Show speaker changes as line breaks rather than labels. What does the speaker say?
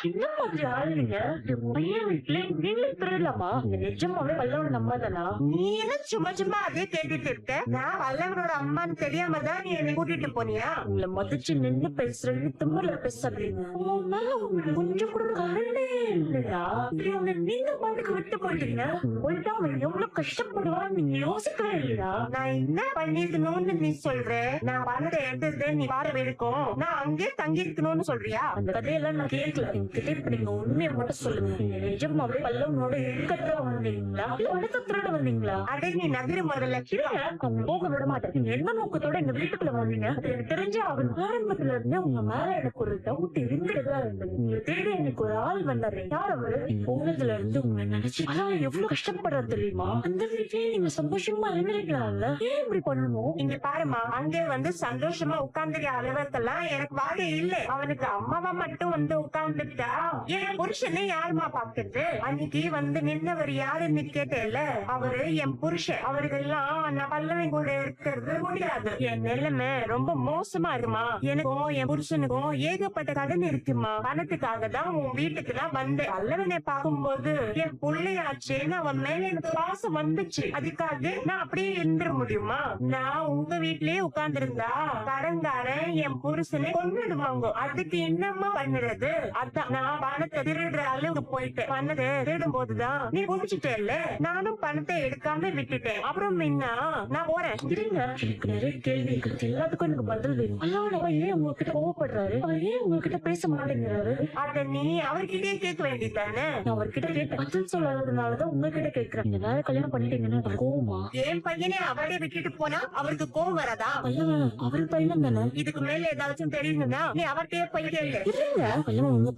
என்ன மாதிரி ஆளு நீங்க? பையன் வீட்டுல நீங்களே திருடலாமா? நீங்க நிஜமாவே வல்லவனை நம்பாதனா?
நீ என்ன சும்மா சும்மா அதே கேட்டுட்டு இருக்க? நான் வல்லவனோட அம்மான்னு தெரியாம தான் நீ என்னை கூட்டிட்டு போனியா?
உங்களை மதிச்சு நின்னு பேசுறது திமிர்ல பேசாதீங்க. உன் மேல உங்களுக்கு கொஞ்சம் கூட கருணே இல்லையா? இப்படி உன்னை நீங்க பாட்டுக்கு விட்டு போயிட்டீங்க. போயிட்டா அவன் எவ்வளவு கஷ்டப்படுவான்னு நீங்க யோசிக்கவே இல்லையா?
நான் என்ன பண்ணிருக்கணும்னு நீ சொல்ற? நான் பணத்தை எடுத்தது நீ பாரு வரைக்கும் நான் அங்கே தங்கி இருக்கணும்னு சொல்றியா?
அந்த கதையெல்லாம் நான் கேட்கல. என்கிட்ட இப்ப நீங்க உண்மையை மட்டும் சொல்லுங்க. நீங்க நிஜமாவே பல்லவனோட இருக்கத்தான் வந்தீங்களா? இல்ல பணத்தை திருட வந்தீங்களா?
அடே நீ நகரு முதல்ல.
இல்ல, அவங்க போக விட மாட்டேன். நீங்க எந்த நோக்கத்தோட எங்க வீட்டுக்குள்ள வந்தீங்க? எனக்கு தெரிஞ்ச அவன் ஆரம்பத்துல இருந்து உங்க மேல எனக்கு ஒரு டவுட் இருந்துட்டுதான் இருந்தது. நீங்க தேடி எனக்கு ஒரு ஆள் வந்தாரு. யார் அவரு? போனதுல இருந்து உங்களை நினைச்சு ஆனா எவ்வளவு கஷ்டப்படுறது தெரியுமா? அந்த வீட்லயே நீங்க சந்தோஷமா இருந்திருக்கலாம்ல. ஏன் இப்படி பண்ணணும்?
இங்க பாருமா, அங்கே வந்து சந்தோஷமா உட்கார்ந்துக்க அளவுக்கெல்லாம் எனக்கு வாடகை இல்ல. அவனுக்கு அம்மாவா மட்டும் வந்து உட்கார்ந்துட்டா என் புருஷனை யாருமா பாக்குறது? அன்னைக்கு வந்து நின்னவர் யாருன்னு கேட்டேல, அவரு என் புருஷன். அவருக்கெல்லாம் நான் பல்லவன் கூட இருக்கிறது முடியாது. என் நிலைமை ரொம்ப மோசமா இருக்குமா. எனக்கும் என் புருஷனுக்கும் ஏகப்பட்ட கடன் இருக்குமா. பணத்துக்காக தான் உன் வீட்டுக்கு தான் வந்தேன். பல்லவனை பார்க்கும்போது என் பிள்ளையாச்சேன்னு அவன் மேல எனக்கு பாசம் வந்துச்சு. அதுக்காக நான் அப்படியே இருந்துட முடியுமா? நான் உங்க வீட்லயே உட்கார்ந்து இருந்தா கடன்காரன் என் புருஷனை கொண்டுடுவாங்க. அதுக்கு என்னமா பண்ணுறது? அதான் நான் பணத்தை திருடுற அளவுக்கு போயிட்டேன். பணத்தை திருடும் போதுதான் நீ குடிச்சிட்டேல்ல, நானும் பணத்தை எடுக்காம விட்டுட்டேன். அப்புறம் என்ன, நான் போறேன்.
இருங்க, எனக்கு நிறைய கேள்வி இருக்கு. எல்லாத்துக்கும் எனக்கு பதில் வேணும். அல்லாஹ் அவர் ஏன் உங்ககிட்ட கோவப்படுறாரு? அவர் ஏன் உங்ககிட்ட பேச மாட்டேங்கிறாரு?
அத நீ அவர்கிட்டயே கேட்க வேண்டியதானே?
நான் அவர்கிட்ட கேட்டேன். பதில் சொல்லாததுனாலதான் உங்ககிட்ட கேட்கிறேன். நீங்க வேற கல்யாணம் பண்ணிட்டீங்கன்னு எனக்கு கோவமா?
என் பையனை அவளே விட்டுட்டு போனா அவருக்கு கோவம் வரதா?
பையன் அவரு பையன் தானே?
இதுக்கு மேல ஏதாச்சும் தெரியுதுன்னா நீ அவர்கிட்டயே போய் கேளு.
இல்லைங்க, பையன் உங்க